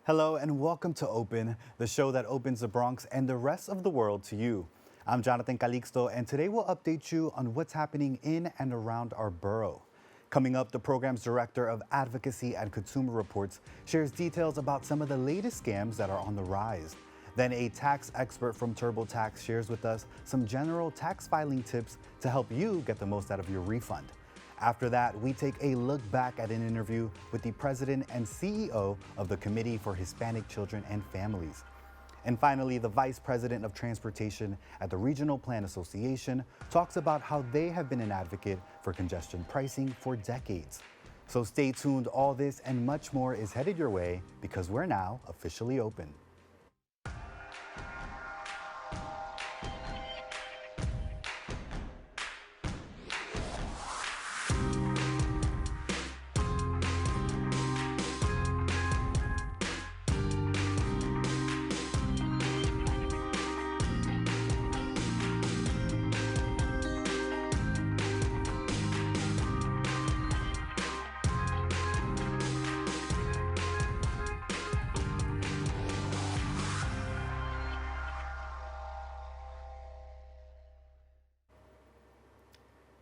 Hello and welcome to Open, the show that opens the Bronx and the rest of the world to you. I'm Jonathan Calixto, and today we'll update you on what's happening in and around our borough. Coming up, the Programs Director of Advocacy and Consumer Reports shares details about some of the latest scams that are on the rise. Then a tax expert from TurboTax shares with us some general tax filing tips to help you get the most out of your refund. After that, we take a look back at an interview with the president and CEO of the Committee for Hispanic Children and Families. And finally, the vice president of transportation at the Regional Plan Association talks about how they have been an advocate for congestion pricing for decades. So stay tuned, all this and much more is headed your way because we're now officially open.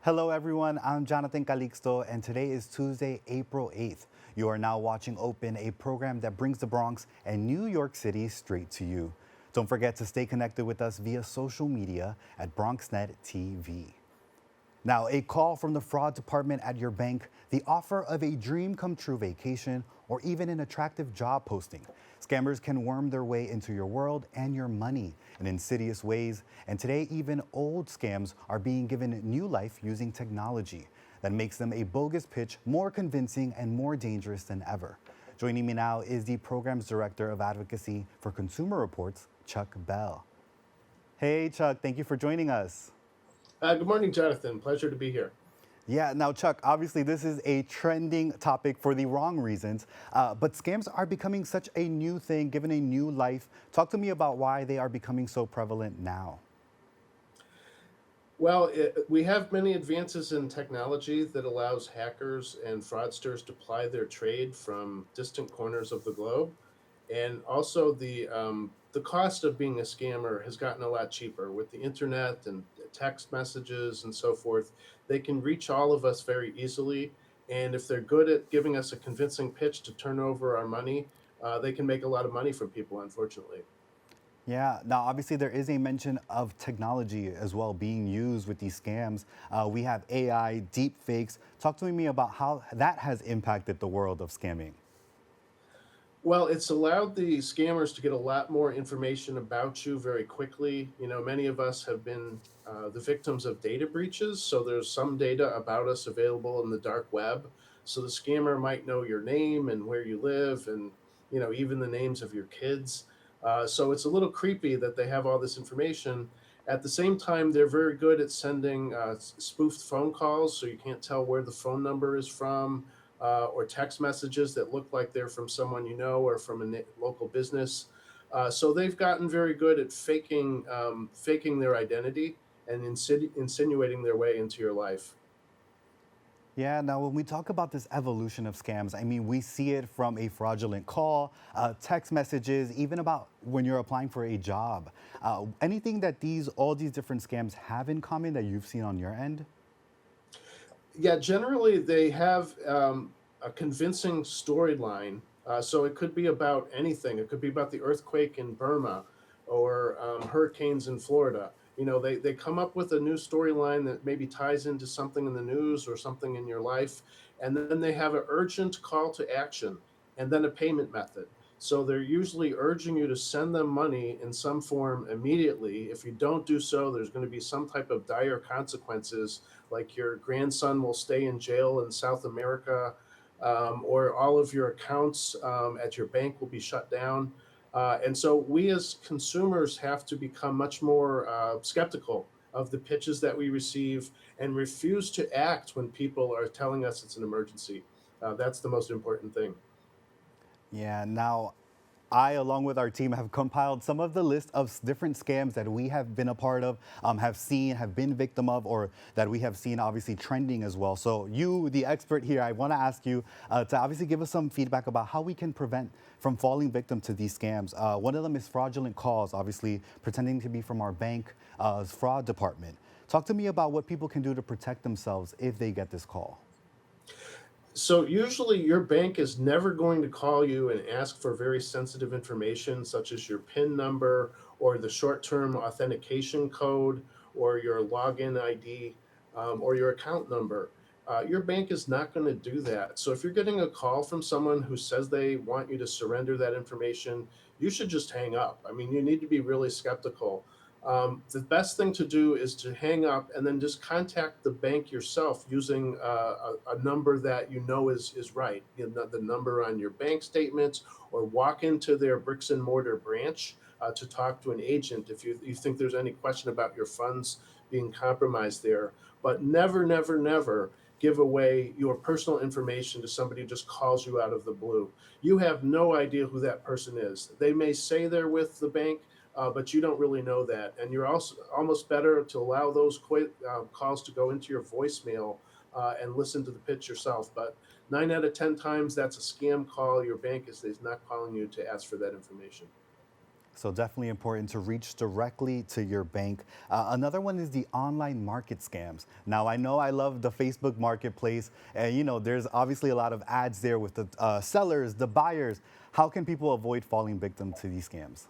Hello, everyone. I'm Jonathan Calixto, and today is Tuesday, April 8th. You are now watching Open, a program that brings the Bronx and New York City straight to you. Don't forget to stay connected with us via social media at BronxNet TV. Now, a call from the fraud department at your bank, the offer of a dream come true vacation, or even an attractive job posting. Scammers can worm their way into your world and your money in insidious ways. And today, even old scams are being given new life using technology that makes them a bogus pitch more convincing and more dangerous than ever. Joining me now is the Programs Director of Advocacy for Consumer Reports, Chuck Bell. Hey, Chuck, thank you for joining us. Good morning, Jonathan. Pleasure to be here. Yeah, now, Chuck, obviously this is a trending topic for the wrong reasons, but scams are becoming such a new thing, given a new life. Talk to me about why they are becoming so prevalent now. Well, we have many advances in technology that allows hackers and fraudsters to ply their trade from distant corners of the globe. And also the cost of being a scammer has gotten a lot cheaper with the internet and text messages and so forth. They can reach all of us very easily. And if they're good at giving us a convincing pitch to turn over our money, they can make a lot of money from people, unfortunately. Yeah, now obviously there is a mention of technology as well being used with these scams. We have AI, deep fakes. Talk to me about how that has impacted the world of scamming. Well, it's allowed the scammers to get a lot more information about you very quickly. You know, many of us have been the victims of data breaches. So there's some data about us available in the dark web. So the scammer might know your name and where you live and, you know, even the names of your kids. So it's a little creepy that they have all this information. At the same time, they're very good at sending spoofed phone calls. So you can't tell where the phone number is from or text messages that look like they're from someone you know or from a local business. So they've gotten very good at faking their identity and insinuating their way into your life. Yeah, now when we talk about this evolution of scams, I mean, we see it from a fraudulent call, text messages, even about when you're applying for a job. Anything that all these different scams have in common that you've seen on your end? Yeah, generally they have a convincing storyline. So it could be about anything. It could be about the earthquake in Burma or hurricanes in Florida. You know, they come up with a new storyline that maybe ties into something in the news or something in your life. And then they have an urgent call to action and then a payment method. So they're usually urging you to send them money in some form immediately. If you don't do so, there's going to be some type of dire consequences, like your grandson will stay in jail in South America, or all of your accounts at your bank will be shut down. And so we as consumers have to become much more skeptical of the pitches that we receive and refuse to act when people are telling us it's an emergency. That's the most important thing. Yeah, now I, along with our team, have compiled some of the list of different scams that we have been a part of, have seen, have been victim of, or that we have seen obviously trending as well. So you, the expert here, I want to ask you to obviously give us some feedback about how we can prevent from falling victim to these scams. One of them is fraudulent calls, obviously pretending to be from our bank fraud department. Talk to me about what people can do to protect themselves if they get this call. So usually your bank is never going to call you and ask for very sensitive information such as your PIN number or the short-term authentication code or your login ID or your account number. Your bank is not going to do that. So if you're getting a call from someone who says they want you to surrender that information, you should just hang up. I mean, you need to be really skeptical. The best thing to do is to hang up and then just contact the bank yourself using a number that you know is right, the number on your bank statements, or walk into their bricks and mortar branch to talk to an agent if you think there's any question about your funds being compromised there. But never, never, never give away your personal information to somebody who just calls you out of the blue. You have no idea who that person is. They may say they're with the bank, but you don't really know that. And you're also almost better to allow those calls to go into your voicemail and listen to the pitch yourself. But 9 out of 10 times, that's a scam call. Your bank is not calling you to ask for that information. So definitely important to reach directly to your bank. Another one is the online market scams. Now I know I love the Facebook marketplace, and there's obviously a lot of ads there with the sellers, the buyers. How can people avoid falling victim to these scams?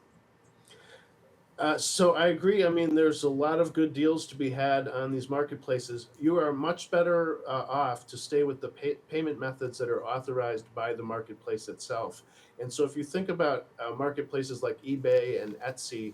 So I agree. I mean, there's a lot of good deals to be had on these marketplaces. You are much better off to stay with the payment methods that are authorized by the marketplace itself. And so if you think about marketplaces like eBay and Etsy,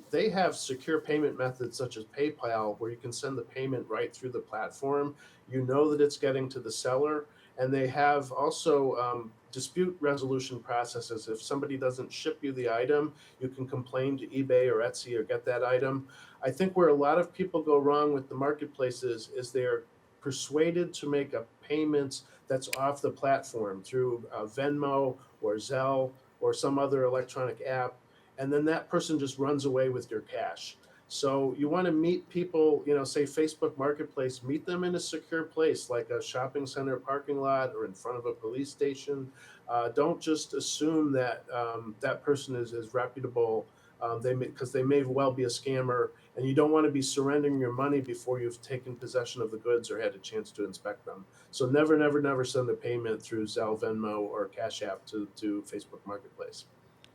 they have secure payment methods such as PayPal, where you can send the payment right through the platform. You know that it's getting to the seller. And they have also dispute resolution processes. If somebody doesn't ship you the item, you can complain to eBay or Etsy or get that item. I think where a lot of people go wrong with the marketplaces is they're persuaded to make a payment that's off the platform through Venmo or Zelle or some other electronic app, and then that person just runs away with your cash. So you want to meet people, say Facebook Marketplace, meet them in a secure place like a shopping center parking lot or in front of a police station. Don't just assume that that person is reputable. Because they may well be a scammer, and you don't want to be surrendering your money before you've taken possession of the goods or had a chance to inspect them. So never, never, never send a payment through Zelle, Venmo, or Cash App to Facebook Marketplace.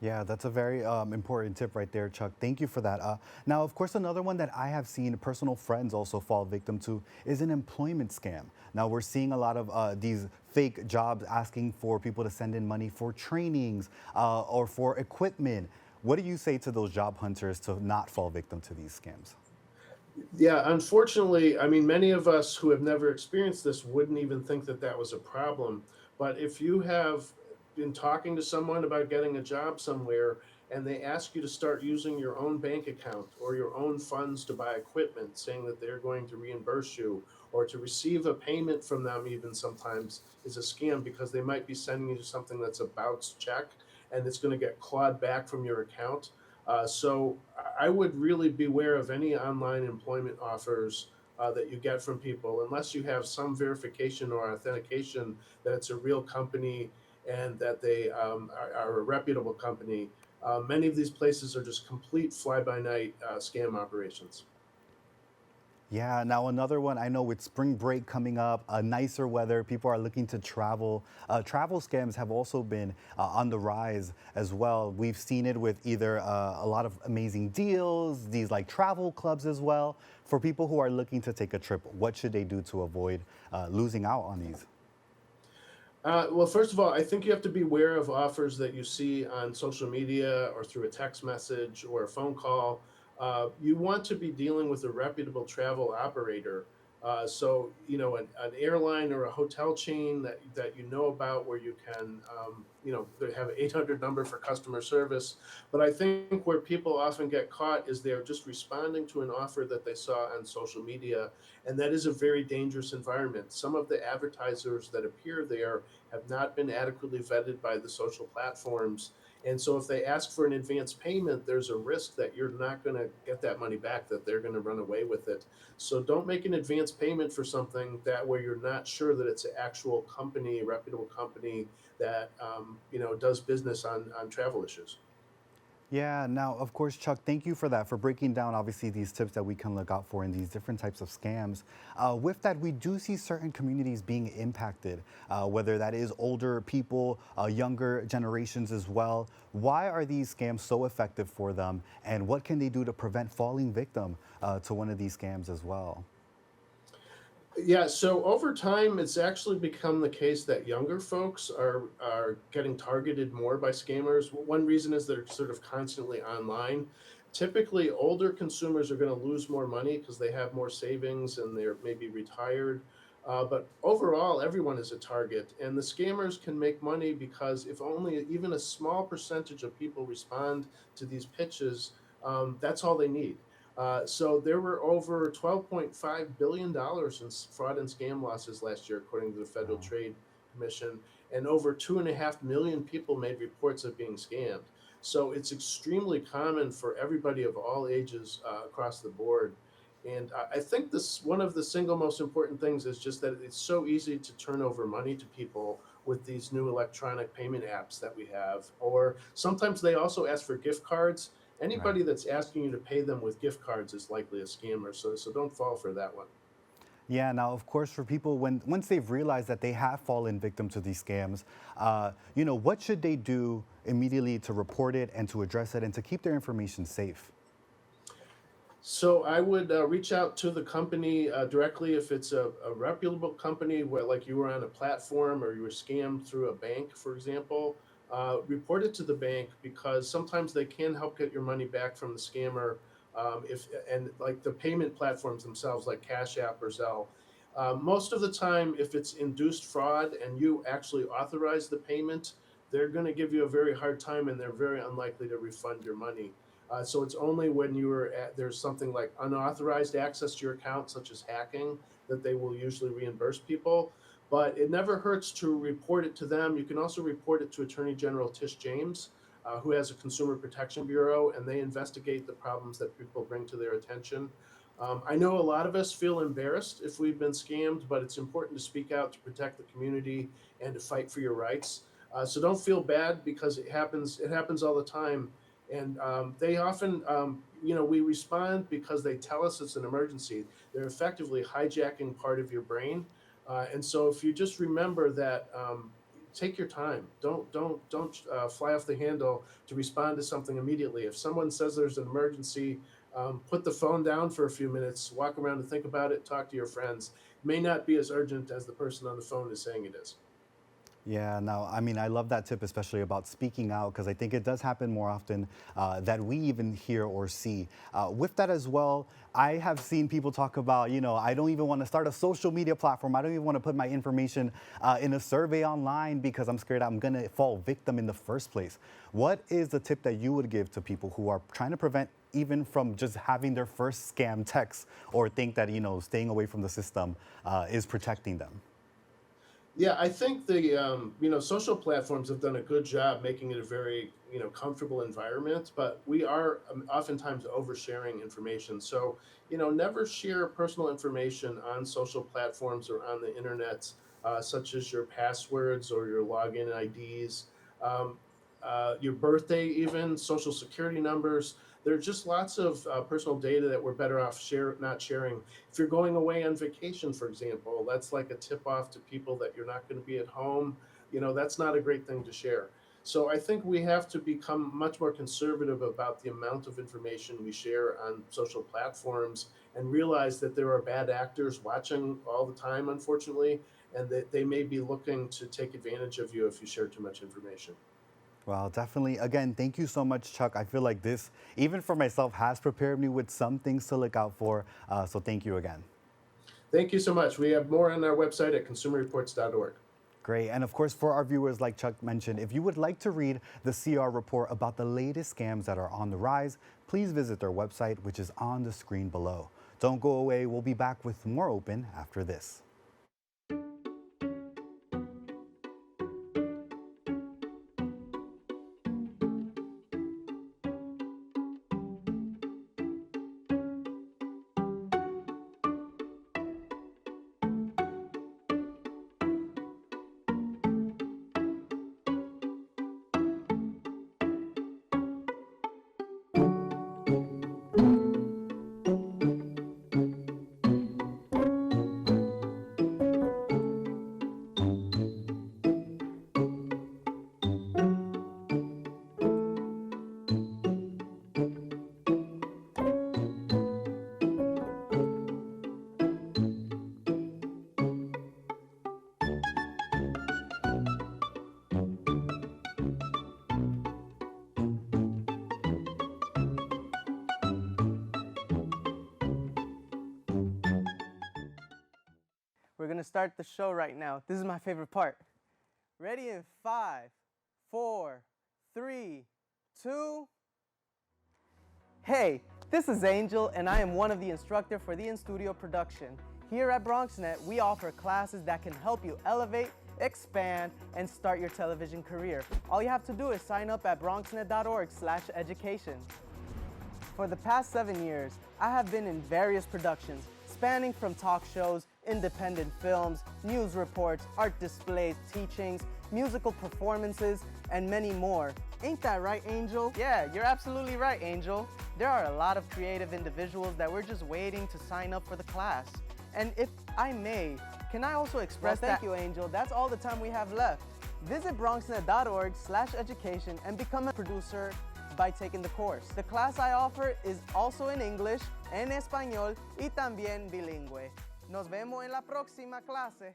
Yeah, that's a very important tip right there, Chuck. Thank you for that. Now, of course, another one that I have seen personal friends also fall victim to is an employment scam. Now, we're seeing a lot of these fake jobs asking for people to send in money for trainings or for equipment. What do you say to those job hunters to not fall victim to these scams? Yeah, unfortunately, I mean, many of us who have never experienced this wouldn't even think that that was a problem. But if you have been talking to someone about getting a job somewhere and they ask you to start using your own bank account or your own funds to buy equipment, saying that they're going to reimburse you or to receive a payment from them, even sometimes is a scam because they might be sending you something that's a bounce check and it's going to get clawed back from your account. So I would really beware of any online employment offers that you get from people unless you have some verification or authentication that it's a real company and that they are a reputable company. Many of these places are just complete fly-by-night scam operations. Yeah, now another one, I know with spring break coming up, nicer weather, people are looking to travel. Travel scams have also been on the rise as well. We've seen it with either a lot of amazing deals, these like travel clubs as well. For people who are looking to take a trip, what should they do to avoid losing out on these? Well, first of all, I think you have to be aware of offers that you see on social media or through a text message or a phone call. You want to be dealing with a reputable travel operator. So, an airline or a hotel chain that you know about where you can, they have an 800 number for customer service. But I think where people often get caught is they're just responding to an offer that they saw on social media. And that is a very dangerous environment. Some of the advertisers that appear there have not been adequately vetted by the social platforms. And so if they ask for an advance payment, there's a risk that you're not going to get that money back, that they're going to run away with it. So don't make an advance payment for something that where you're not sure that it's an actual company, a reputable company that does business on travel issues. Yeah, now, of course, Chuck, thank you for that, for breaking down obviously these tips that we can look out for in these different types of scams. With that, we do see certain communities being impacted, whether that is older people, younger generations as well. Why are these scams so effective for them, and what can they do to prevent falling victim to one of these scams as well? Yeah, so over time, it's actually become the case that younger folks are getting targeted more by scammers. One reason is they're sort of constantly online. Typically, older consumers are going to lose more money because they have more savings and they're maybe retired. But overall, everyone is a target, and the scammers can make money because if only even a small percentage of people respond to these pitches, that's all they need. So there were over $12.5 billion in fraud and scam losses last year, according to the Federal Wow. Trade Commission, and over 2.5 million people made reports of being scammed. So it's extremely common for everybody of all ages across the board. And I think this one of the single most important things is just that it's so easy to turn over money to people with these new electronic payment apps that we have. Or sometimes they also ask for gift cards. Right. Anybody that's asking you to pay them with gift cards is likely a scammer, so don't fall for that one. Yeah, now of course for people when once they've realized that they have fallen victim to these scams, what should they do immediately to report it and to address it and to keep their information safe? So I would reach out to the company directly if it's a reputable company where, like, you were on a platform or you were scammed through a bank, for example. Report it to the bank because sometimes they can help get your money back from the scammer. If and like the payment platforms themselves, like Cash App or Zelle. Most of the time, if it's induced fraud and you actually authorize the payment, they're going to give you a very hard time and they're very unlikely to refund your money. So it's only when there's something like unauthorized access to your account, such as hacking, that they will usually reimburse people. But it never hurts to report it to them. You can also report it to Attorney General Tish James, who has a Consumer Protection Bureau, and they investigate the problems that people bring to their attention. I know a lot of us feel embarrassed if we've been scammed, but it's important to speak out to protect the community and to fight for your rights. So don't feel bad because it happens. It happens all the time, and they often, we respond because they tell us it's an emergency. They're effectively hijacking part of your brain, and so if you just remember that, take your time. Don't fly off the handle to respond to something immediately. If someone says there's an emergency, put the phone down for a few minutes, walk around and think about it, talk to your friends. It may not be as urgent as the person on the phone is saying it is. Yeah, no, I mean, I love that tip, especially about speaking out, because I think it does happen more often that we even hear or see. With that as well, I have seen people talk about, I don't even want to start a social media platform. I don't even want to put my information in a survey online because I'm scared I'm going to fall victim in the first place. What is the tip that you would give to people who are trying to prevent even from just having their first scam text or think that, staying away from the system is protecting them? Yeah, I think the social platforms have done a good job making it a very, comfortable environment, but we are oftentimes oversharing information. So, never share personal information on social platforms or on the internet, such as your passwords or your login IDs, um, your birthday, even social security numbers. There are just lots of personal data that we're better off not sharing. If you're going away on vacation, for example, that's like a tip off to people that you're not going to be at home. That's not a great thing to share. So I think we have to become much more conservative about the amount of information we share on social platforms and realize that there are bad actors watching all the time, unfortunately, and that they may be looking to take advantage of you if you share too much information. Well, definitely. Again, thank you so much, Chuck. I feel like this, even for myself, has prepared me with some things to look out for. So thank you again. Thank you so much. We have more on our website at consumerreports.org. Great. And of course, for our viewers, like Chuck mentioned, if you would like to read the CR report about the latest scams that are on the rise, please visit their website, which is on the screen below. Don't go away. We'll be back with more Open after this. We're gonna start the show right now. This is my favorite part. Ready in 5, 4, 3, 2. Hey, this is Angel, and I am one of the instructors for the in-studio production. Here at BronxNet, we offer classes that can help you elevate, expand, and start your television career. All you have to do is sign up at bronxnet.org/education. For the past 7 years, I have been in various productions, spanning from talk shows, independent films, news reports, art displays, teachings, musical performances, and many more. Ain't that right, Angel? Yeah, you're absolutely right, Angel. There are a lot of creative individuals that we're just waiting to sign up for the class. And if I may, can I also express thank you, Angel. That's all the time we have left. Visit bronxnet.org/education and become a producer by taking the course. The class I offer is also in English, en español y también bilingüe. Nos vemos en la próxima clase.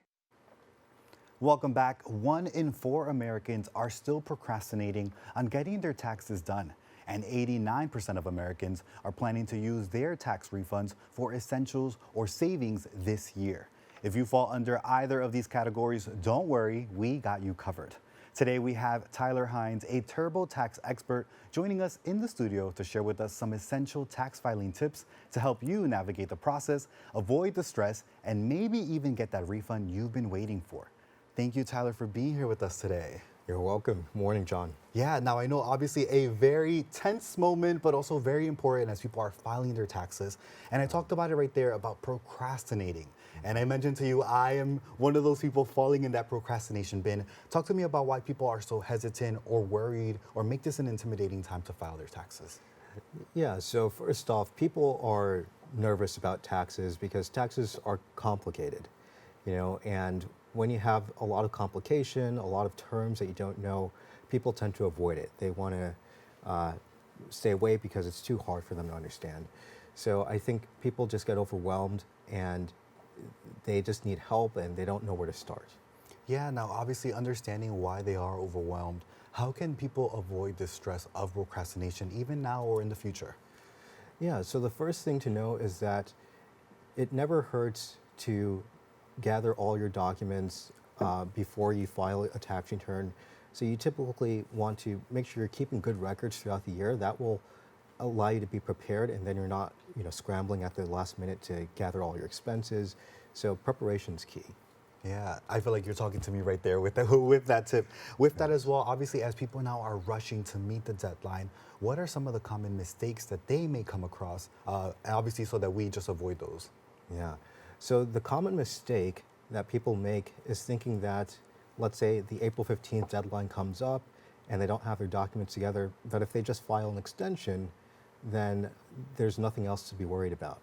Welcome back. 1 in 4 Americans are still procrastinating on getting their taxes done, and 89% of Americans are planning to use their tax refunds for essentials or savings this year. If you fall under either of these categories, don't worry, we got you covered. Today we have Tyler Hines, a TurboTax expert, joining us in the studio to share with us some essential tax filing tips to help you navigate the process, avoid the stress, and maybe even get that refund you've been waiting for. Thank you, Tyler, for being here with us today. You're welcome. Morning, John. Yeah, now I know obviously a very tense moment, but also very important as people are filing their taxes. And I talked about it right there about procrastinating. And I mentioned to you, I am one of those people falling in that procrastination bin. Talk to me about why people are so hesitant or worried or make this an intimidating time to file their taxes. Yeah, so first off, people are nervous about taxes because taxes are complicated, and when you have a lot of complication, a lot of terms that you don't know, people tend to avoid it. They want to stay away because it's too hard for them to understand. So I think people just get overwhelmed and they just need help and they don't know where to start. Yeah, now obviously understanding why they are overwhelmed, how can people avoid the stress of procrastination even now or in the future? Yeah, so the first thing to know is that it never hurts to gather all your documents before you file a tax return. So you typically want to make sure you're keeping good records throughout the year. That will allow you to be prepared, and then you're not, scrambling at the last minute to gather all your expenses. So preparation's key. Yeah, I feel like you're talking to me right there with that tip. With that as well, obviously, as people now are rushing to meet the deadline, what are some of the common mistakes that they may come across, obviously, so that we just avoid those? Yeah. So the common mistake that people make is thinking that, let's say the April 15th deadline comes up and they don't have their documents together, that if they just file an extension, then there's nothing else to be worried about.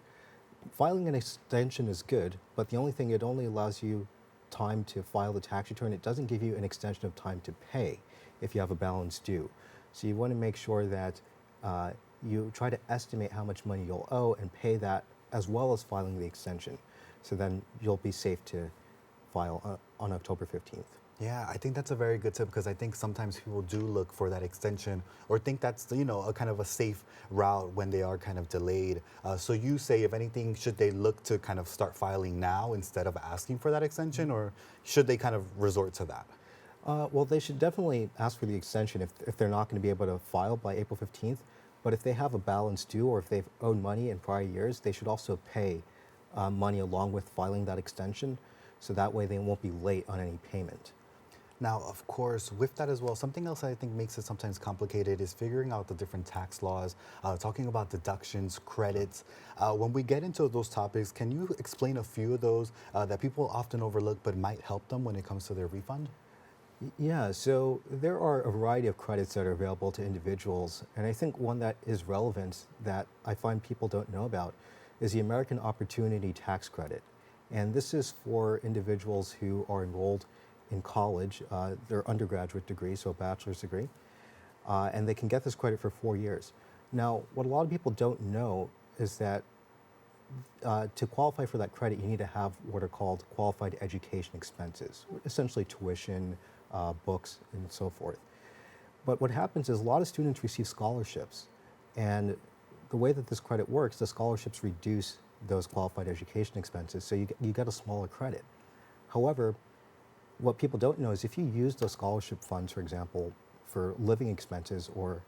Filing an extension is good, but the only thing, it only allows you time to file the tax return. It doesn't give you an extension of time to pay if you have a balance due. So you want to make sure that you try to estimate how much money you'll owe and pay that as well as filing the extension. So then you'll be safe to file on October 15th. Yeah, I think that's a very good tip because I think sometimes people do look for that extension or think that's, a kind of a safe route when they are kind of delayed. So you say, if anything, should they look to kind of start filing now instead of asking for that extension, or should they kind of resort to that? Well, they should definitely ask for the extension if they're not going to be able to file by April 15th. But if they have a balance due or if they've owed money in prior years, they should also pay money along with filing that extension, so that way they won't be late on any payment. Now, of course, with that as well, something else I think makes it sometimes complicated is figuring out the different tax laws, talking about deductions, credits. When we get into those topics, can you explain a few of those that people often overlook but might help them when it comes to their refund? Yeah, so there are a variety of credits that are available to individuals, and I think one that is relevant that I find people don't know about is the American Opportunity Tax Credit. And this is for individuals who are enrolled in college, their undergraduate degree, so a bachelor's degree, and they can get this credit for 4 years. Now, what a lot of people don't know is that to qualify for that credit, you need to have what are called qualified education expenses, essentially tuition, books, and so forth. But what happens is a lot of students receive scholarships, and the way that this credit works, the scholarships reduce those qualified education expenses, so you get a smaller credit. However, what people don't know is if you use those scholarship funds, for example, for living expenses or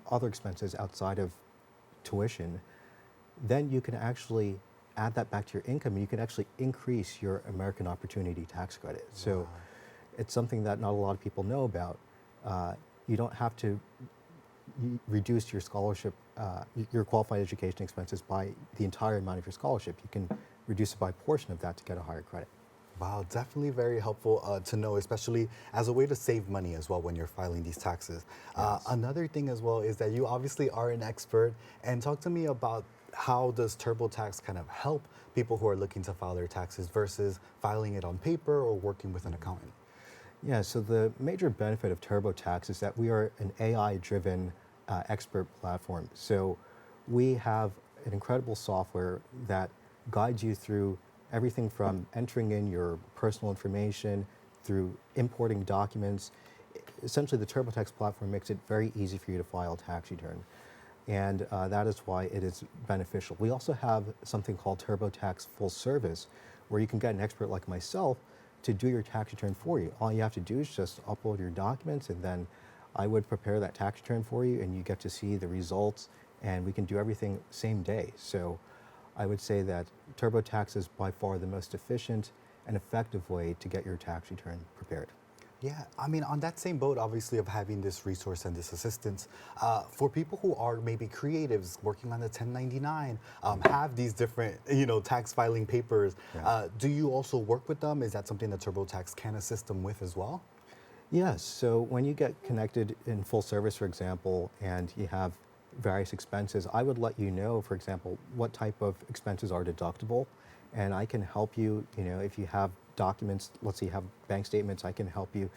other expenses outside of tuition, then you can actually add that back to your income and you can actually increase your American Opportunity Tax Credit. So it's something that not a lot of people know about. You don't have to reduce your scholarship, your qualified education expenses by the entire amount of your scholarship. You can reduce it by a portion of that to get a higher credit. Wow, definitely very helpful to know, especially as a way to save money as well when you're filing these taxes. Yes. Another thing as well is that you obviously are an expert, and talk to me about how does TurboTax kind of help people who are looking to file their taxes versus filing it on paper or working with an accountant? Yeah, so the major benefit of TurboTax is that we are an AI-driven expert platform. So we have an incredible software that guides you through everything from entering in your personal information, through importing documents. Essentially, the TurboTax platform makes it very easy for you to file a tax return. And that is why it is beneficial. We also have something called TurboTax Full Service, where you can get an expert like myself to do your tax return for you. All you have to do is just upload your documents, and then I would prepare that tax return for you, and you get to see the results, and we can do everything same day. So I would say that TurboTax is by far the most efficient and effective way to get your tax return prepared. Yeah, I mean, on that same boat, obviously, of having this resource and this assistance, for people who are maybe creatives working on the 1099, have these different, tax filing papers, Yeah. do you also work with them? Is that something that TurboTax can assist them with as well? Yes, so when you get connected in full service, for example, and you have various expenses, I would let you know, for example, what type of expenses are deductible, and I can help you, if you have documents, let's say you have bank statements, I can help you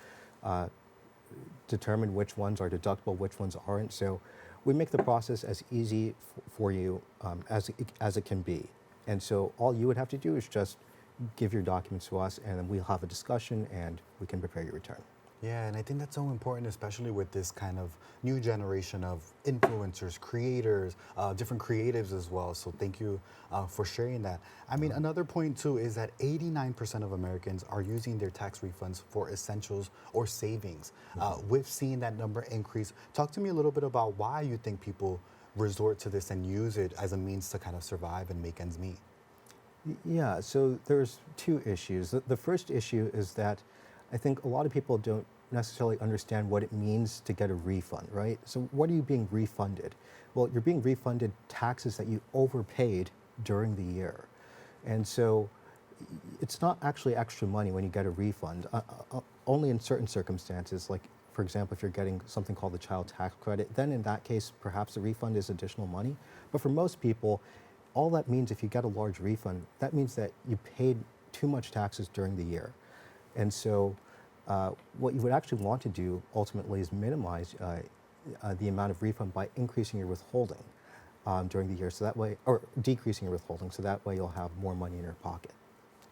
determine which ones are deductible, which ones aren't. So we make the process as easy for you as it can be. And so all you would have to do is just give your documents to us, and then we'll have a discussion, and we can prepare your return. Yeah, and I think that's so important, especially with this kind of new generation of influencers, creators, different creatives as well. So thank you for sharing that. I mean, another point too is that 89% of Americans are using their tax refunds for essentials or savings. We've seen that number increase. Talk to me a little bit about why you think people resort to this and use it as a means to kind of survive and make ends meet. Yeah, so there's two issues. The first issue is that I think a lot of people don't necessarily understand what it means to get a refund, right? So what are you being refunded? Well, you're being refunded taxes that you overpaid during the year. And so it's not actually extra money when you get a refund, only in certain circumstances, like, for example, if you're getting something called the child tax credit, then in that case, perhaps the refund is additional money. But for most people, all that means, if you get a large refund, that means that you paid too much taxes during the year. And so what you would actually want to do ultimately is minimize the amount of refund by increasing your withholding during the year, so that way, or decreasing your withholding, so that way you'll have more money in your pocket.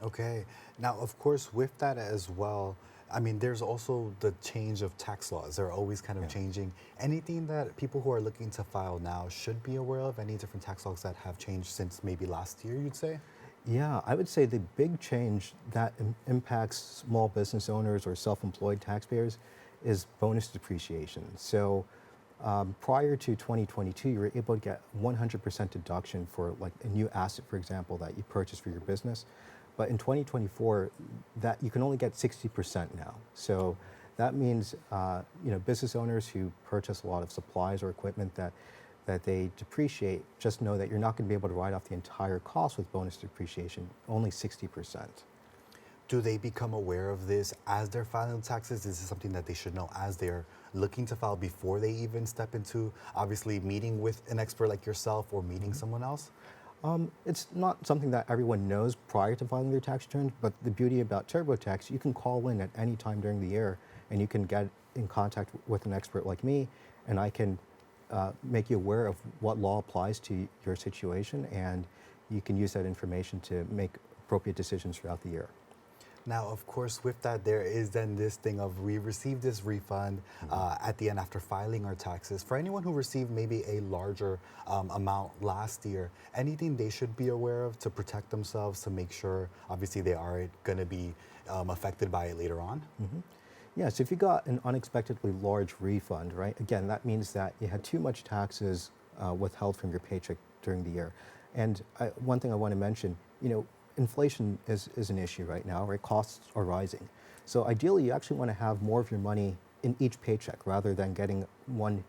Okay. Now, of course, with that as well, I mean, there's also the change of tax laws. They're always kind of changing. Anything that people who are looking to file now should be aware of? Any different tax laws that have changed since maybe last year, you'd say? Yeah, I would say the big change that impacts small business owners or self-employed taxpayers is bonus depreciation. So prior to 2022, you were able to get 100% deduction for like a new asset, for example, that you purchased for your business. But in 2024, that you can only get 60% now. So that means business owners who purchase a lot of supplies or equipment that they depreciate, just know that you're not going to be able to write off the entire cost with bonus depreciation, only 60%. Do they become aware of this as they're filing taxes? Is this something that they should know as they're looking to file before they even step into, obviously, meeting with an expert like yourself or meeting someone else? It's not something that everyone knows prior to filing their tax returns, but the beauty about TurboTax, you can call in at any time during the year, and you can get in contact with an expert like me, and I can make you aware of what law applies to your situation, and you can use that information to make appropriate decisions throughout the year. Now, of course, with that, there is then this thing of we received this refund at the end after filing our taxes. For anyone who received maybe a larger amount last year, anything they should be aware of to protect themselves, to make sure, obviously, they aren't going to be affected by it later on? Yes, if you got an unexpectedly large refund, right, again, that means that you had too much taxes withheld from your paycheck during the year. And one thing I want to mention, inflation is an issue right now, right? Costs are rising. So ideally, you actually want to have more of your money in each paycheck rather than getting one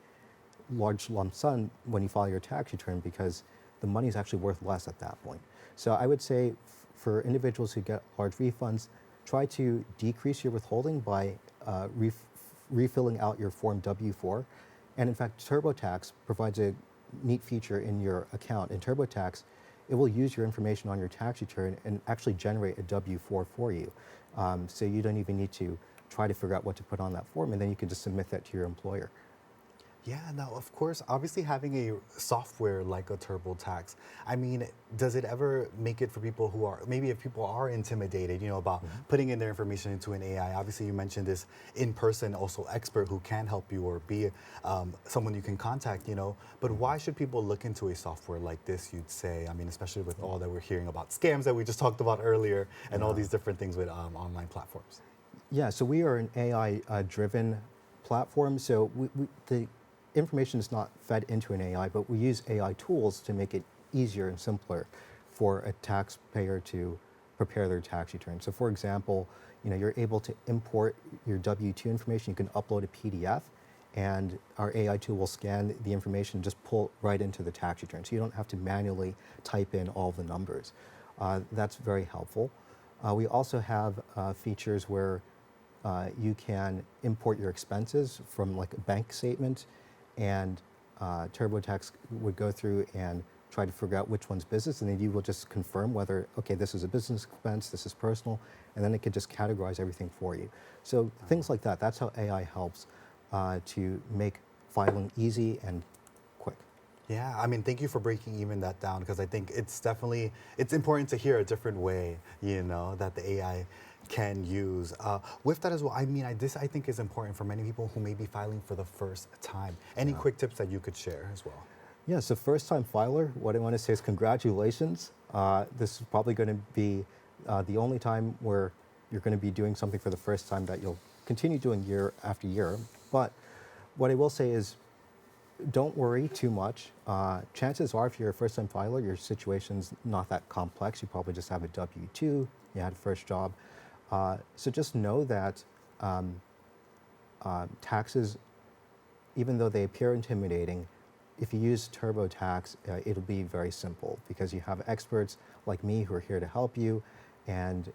large lump sum when you file your tax return, because the money is actually worth less at that point. So I would say for individuals who get large refunds, try to decrease your withholding by refilling out your Form W-4. And in fact, TurboTax provides a neat feature in your account. In TurboTax, it will use your information on your tax return and actually generate a W-4 for you. So you don't even need to try to figure out what to put on that form, and then you can just submit that to your employer. Yeah, now, of course, obviously having a software like a TurboTax, I mean, does it ever make it for people who are, maybe if people are intimidated, about putting in their information into an AI? Obviously, you mentioned this in-person also expert who can help you or be someone you can contact, but why should people look into a software like this, you'd say? I mean, especially with all that we're hearing about scams that we just talked about earlier and all these different things with online platforms. Yeah, so we are an AI-driven platform. So the information is not fed into an AI, but we use AI tools to make it easier and simpler for a taxpayer to prepare their tax return. So for example, you're able to import your W-2 information. You can upload a PDF, and our AI tool will scan the information and just pull right into the tax return. So you don't have to manually type in all the numbers. That's very helpful. We also have features where you can import your expenses from like a bank statement, and TurboTax would go through and try to figure out which one's business, and then you will just confirm whether, okay, this is a business expense, this is personal, and then it can just categorize everything for you. So things like that, that's how AI helps to make filing easy and quick. Yeah, I mean, thank you for breaking even that down, because I think it's important to hear a different way, that the AI can use. With that as well, I mean, this I think is important for many people who may be filing for the first time. Any quick tips that you could share as well? Yeah, so first-time filer, what I want to say is congratulations. This is probably going to be the only time where you're going to be doing something for the first time that you'll continue doing year after year. But what I will say is, don't worry too much. Chances are, if you're a first-time filer, your situation's not that complex. You probably just have a W-2, you had a first job. So just know that taxes, even though they appear intimidating, if you use TurboTax, it'll be very simple, because you have experts like me who are here to help you, and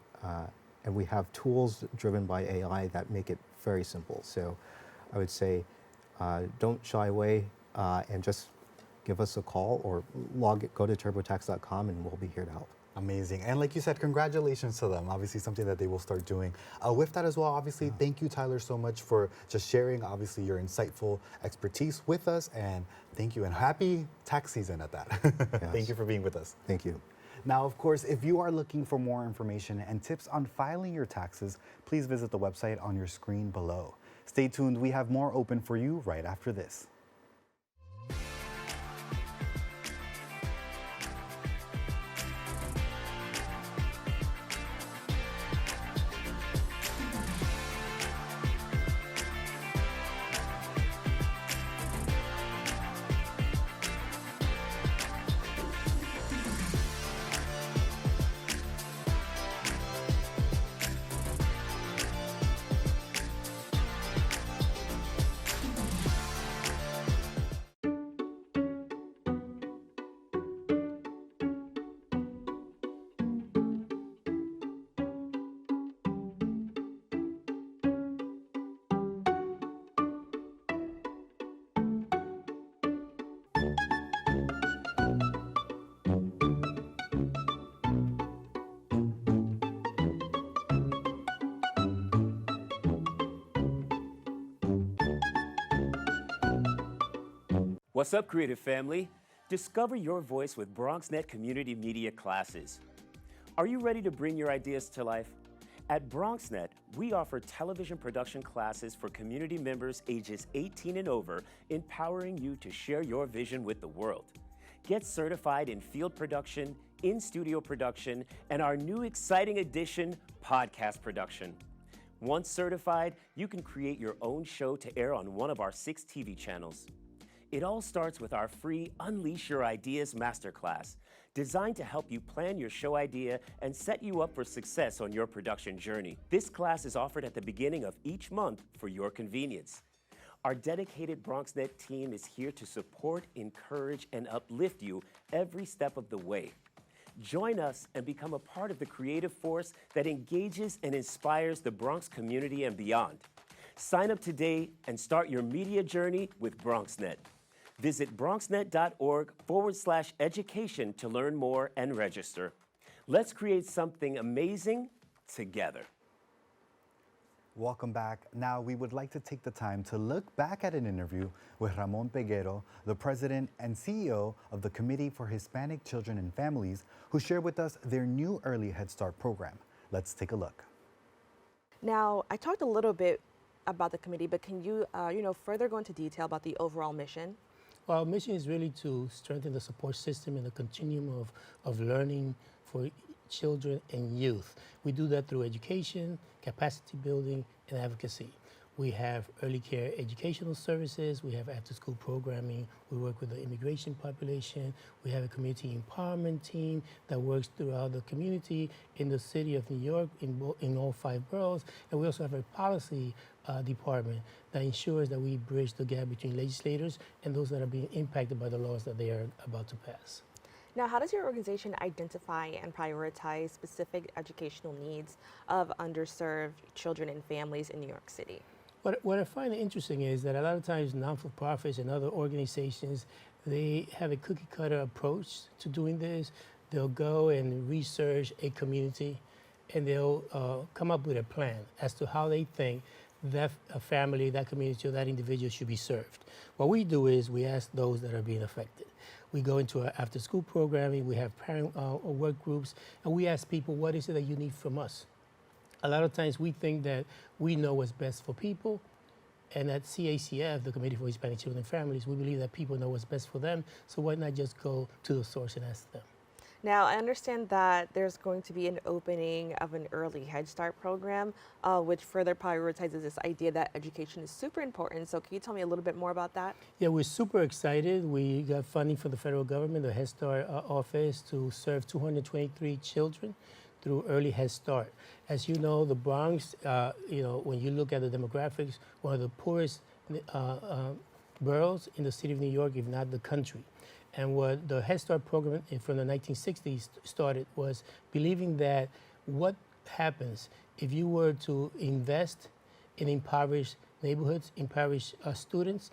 we have tools driven by AI that make it very simple. So I would say don't shy away and just give us a call or go to turbotax.com, and we'll be here to help. Amazing. And like you said, congratulations to them. Obviously something that they will start doing. With that as well, obviously, thank you, Tyler, so much for just sharing, obviously, your insightful expertise with us. And thank you. And happy tax season at that. Yes. Thank you for being with us. Thank you. Now, of course, if you are looking for more information and tips on filing your taxes, please visit the website on your screen below. Stay tuned. We have more open for you right after this. What's up, creative family? Discover your voice with BronxNet Community Media classes. Are you ready to bring your ideas to life? At BronxNet, we offer television production classes for community members ages 18 and over, empowering you to share your vision with the world. Get certified in field production, in-studio production, and our new exciting addition, podcast production. Once certified, you can create your own show to air on one of our 6 TV channels. It all starts with our free Unleash Your Ideas Masterclass, designed to help you plan your show idea and set you up for success on your production journey. This class is offered at the beginning of each month for your convenience. Our dedicated BronxNet team is here to support, encourage, and uplift you every step of the way. Join us and become a part of the creative force that engages and inspires the Bronx community and beyond. Sign up today and start your media journey with BronxNet. Visit bronxnet.org/education to learn more and register. Let's create something amazing together. Welcome back. Now, we would like to take the time to look back at an interview with Ramon Peguero, the president and CEO of the Committee for Hispanic Children and Families, who shared with us their new Early Head Start program. Let's take a look. Now, I talked a little bit about the committee, but can you, further go into detail about the overall mission? Well, our mission is really to strengthen the support system and the continuum of learning for children and youth. We do that through education, capacity building, and advocacy. We have early care educational services, we have after-school programming, we work with the immigration population, we have a community empowerment team that works throughout the community in the city of New York, in all 5 boroughs, and we also have a policy department that ensures that we bridge the gap between legislators and those that are being impacted by the laws that they are about to pass. Now, how does your organization identify and prioritize specific educational needs of underserved children and families in New York City? What I find interesting is that a lot of times non-for-profits and other organizations, they have a cookie-cutter approach to doing this. They'll go and research a community, and they'll come up with a plan as to how they think that family, that community, or that individual should be served. What we do is we ask those that are being affected. We go into our after-school programming, we have parent work groups, and we ask people, what is it that you need from us? A lot of times we think that we know what's best for people, and at CACF, the Committee for Hispanic Children and Families, we believe that people know what's best for them, so why not just go to the source and ask them? Now, I understand that there's going to be an opening of an early Head Start program, which further prioritizes this idea that education is super important. So can you tell me a little bit more about that? Yeah, we're super excited. We got funding from the federal government, the Head Start office, to serve 223 children through Early Head Start. As you know, the Bronx, when you look at the demographics, one of the poorest boroughs in the city of New York, if not the country. And what the Head Start program from the 1960s started was believing that what happens if you were to invest in impoverished neighborhoods, impoverished students,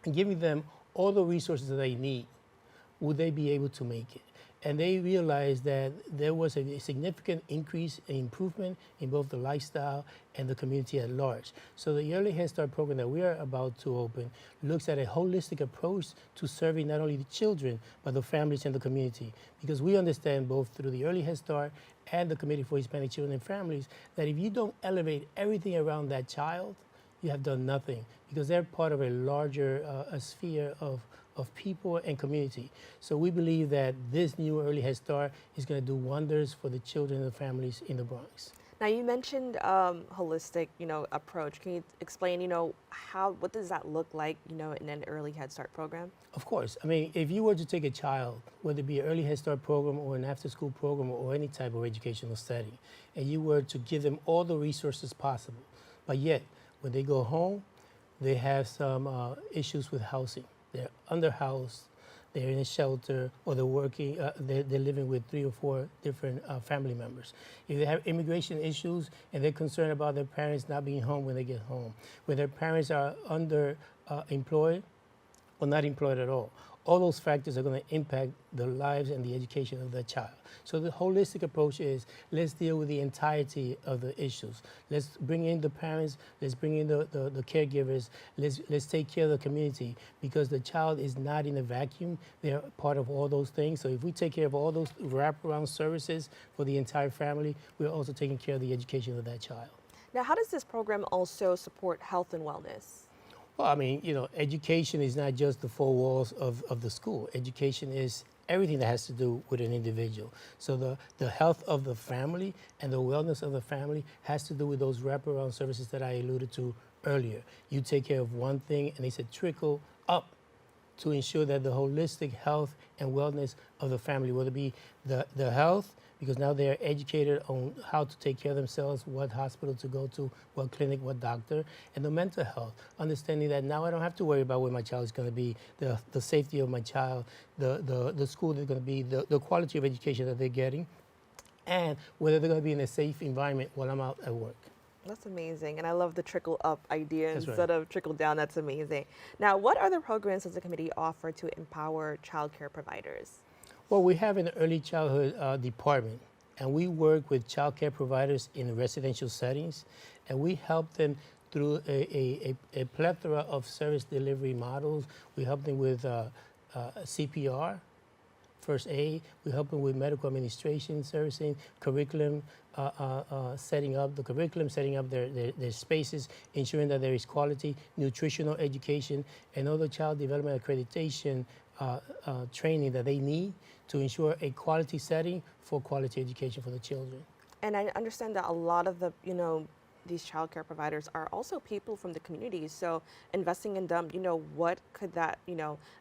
and giving them all the resources that they need, would they be able to make it? And they realized that there was a significant increase in improvement in both the lifestyle and the community at large. So the Early Head Start program that we are about to open looks at a holistic approach to serving not only the children, but the families and the community. Because we understand both through the Early Head Start and the Committee for Hispanic Children and Families that if you don't elevate everything around that child, you have done nothing, because they're part of a larger sphere of people and community. So we believe that this new Early Head Start is going to do wonders for the children and the families in the Bronx. Now, you mentioned holistic, approach. Can you explain, what does that look like, in an Early Head Start program? Of course. I mean, if you were to take a child, whether it be an Early Head Start program or an after-school program or any type of educational setting, and you were to give them all the resources possible, but yet when they go home, they have some issues with housing. They're underhoused, they're in a shelter, or they're working, they're living with 3 or 4 different family members. If they have immigration issues and they're concerned about their parents not being home when they get home, when their parents are underemployed or not employed at all, all those factors are going to impact the lives and the education of the child. So the holistic approach is, let's deal with the entirety of the issues. Let's bring in the parents, let's bring in the caregivers, let's take care of the community, because the child is not in a vacuum. They're part of all those things. So if we take care of all those wraparound services for the entire family, we're also taking care of the education of that child. Now, how does this program also support health and wellness? Well, I mean, education is not just the four walls of the school. Education is everything that has to do with an individual. So the health of the family and the wellness of the family has to do with those wraparound services that I alluded to earlier. You take care of one thing, and it's a trickle up to ensure that the holistic health and wellness of the family, whether it be the health, because now they're educated on how to take care of themselves, what hospital to go to, what clinic, what doctor, and the mental health, understanding that now I don't have to worry about where my child is going to be, the safety of my child, the school they're going to be, the quality of education that they're getting, and whether they're going to be in a safe environment while I'm out at work. That's amazing, and I love the trickle up idea That's instead right. of trickle down. That's amazing. Now, what other programs does the committee offer to empower childcare providers? Well, we have an early childhood department, and we work with child care providers in residential settings, and we help them through a plethora of service delivery models. We help them with CPR, first aid. We help them with medical administration servicing, curriculum, setting up the curriculum, setting up their spaces, ensuring that there is quality, nutritional education, and other child development accreditation training that they need to ensure a quality setting for quality education for the children. And I understand that a lot of the, these childcare providers are also people from the community. So investing in them, what could that,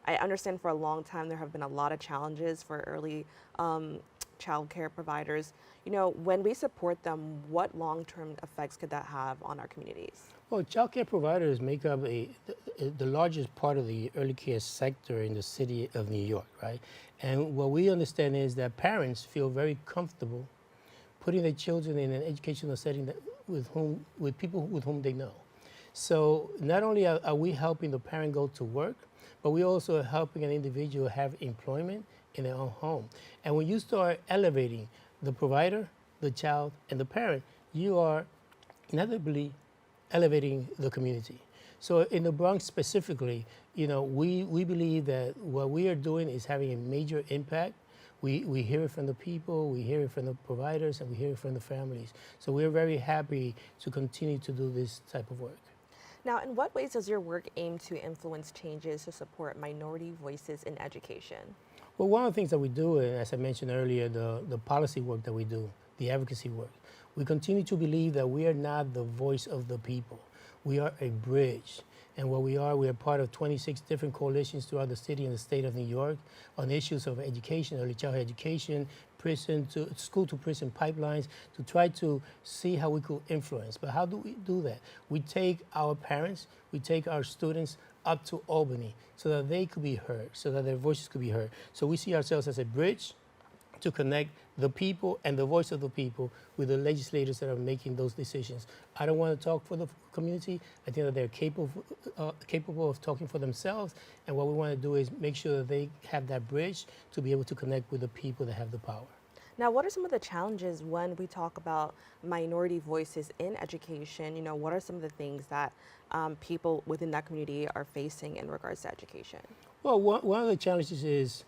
I understand for a long time there have been a lot of challenges for early childcare providers. When we support them, what long-term effects could that have on our communities? Well, childcare providers make up the largest part of the early care sector in the city of New York, right? And what we understand is that parents feel very comfortable putting their children in an educational setting with people with whom they know. So not only are we helping the parent go to work, but we also are helping an individual have employment in their own home. And when you start elevating the provider, the child, and the parent, you are inevitably elevating the community. So in the Bronx specifically, we believe that what we are doing is having a major impact. We hear it from the people, we hear it from the providers, and we hear it from the families. So we're very happy to continue to do this type of work. Now, in what ways does your work aim to influence changes to support minority voices in education? Well, one of the things that we do, and as I mentioned earlier, the policy work that we do, the advocacy work, we continue to believe that we are not the voice of the people. We are a bridge. And what we are part of 26 different coalitions throughout the city and the state of New York on issues of education, early childhood education, prison to school to prison pipelines, to try to see how we could influence. But how do we do that? We take our parents, we take our students up to Albany so that they could be heard, so that their voices could be heard. So we see ourselves as a bridge to connect the people and the voice of the people with the legislators that are making those decisions. I don't want to talk for the community. I think that they're capable of talking for themselves. And what we want to do is make sure that they have that bridge to be able to connect with the people that have the power. Now, what are some of the challenges when we talk about minority voices in education? What are some of the things that people within that community are facing in regards to education? Well, one of the challenges is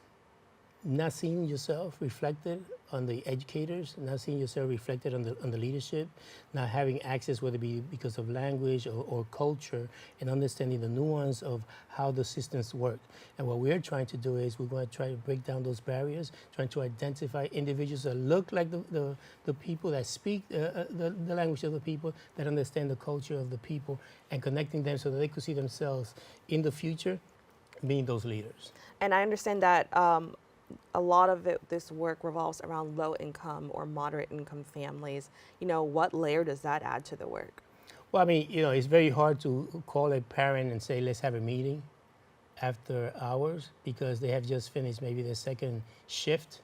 not seeing yourself reflected on the educators, not seeing yourself reflected on the leadership, not having access, whether it be because of language or culture, and understanding the nuance of how the systems work. And what we're trying to do is we're going to try to break down those barriers, trying to identify individuals that look like the people, that speak the language of the people, that understand the culture of the people, and connecting them so that they could see themselves in the future being those leaders. And I understand that a lot of this work revolves around low income or moderate income families. What layer does that add to the work? Well, I mean, it's very hard to call a parent and say, let's have a meeting after hours, because they have just finished maybe their second shift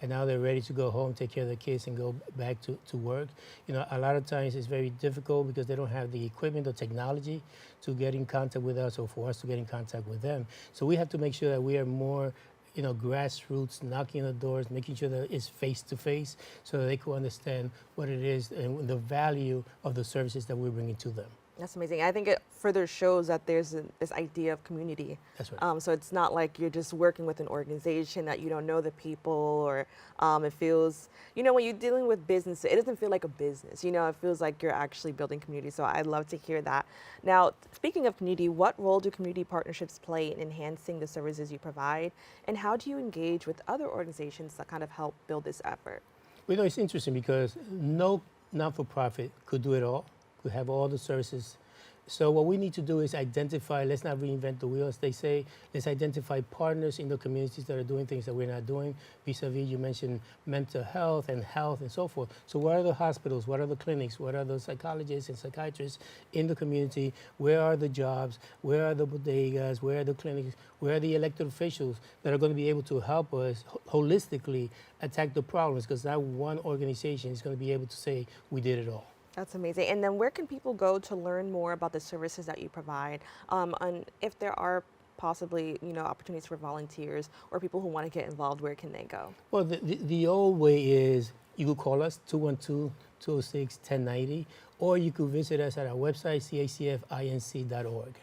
and now they're ready to go home, take care of their kids, and go back to work. You know, a lot of times it's very difficult because they don't have the equipment or technology to get in contact with us or for us to get in contact with them. So we have to make sure that we are more, you know, grassroots, knocking on the doors, making sure that it's face-to-face so that they can understand what it is and the value of the services that we're bringing to them. That's amazing. I think it further shows that there's this idea of community. That's right. So it's not like you're just working with an organization that you don't know the people, or it feels, you know, when you're dealing with business, it doesn't feel like a business. You know, it feels like you're actually building community. So I'd love to hear that. Now, speaking of community, what role do community partnerships play in enhancing the services you provide? And how do you engage with other organizations that kind of help build this effort? Well, you know, it's interesting because no not-for-profit could do it all, could have all the services. So what we need to do is identify, let's not reinvent the wheel, as they say, let's identify partners in the communities that are doing things that we're not doing, vis-a-vis, you mentioned mental health and so forth. So what are the hospitals, what are the clinics, what are the psychologists and psychiatrists in the community, where are the jobs, where are the bodegas, where are the clinics, where are the elected officials that are going to be able to help us holistically attack the problems, because not one organization is going to be able to say, we did it all. That's amazing. And then where can people go to learn more about the services that you provide? And if there are possibly, you know, opportunities for volunteers or people who want to get involved, where can they go? Well, the old way is you could call us 212-206-1090, or you could visit us at our website, cacfinc.org.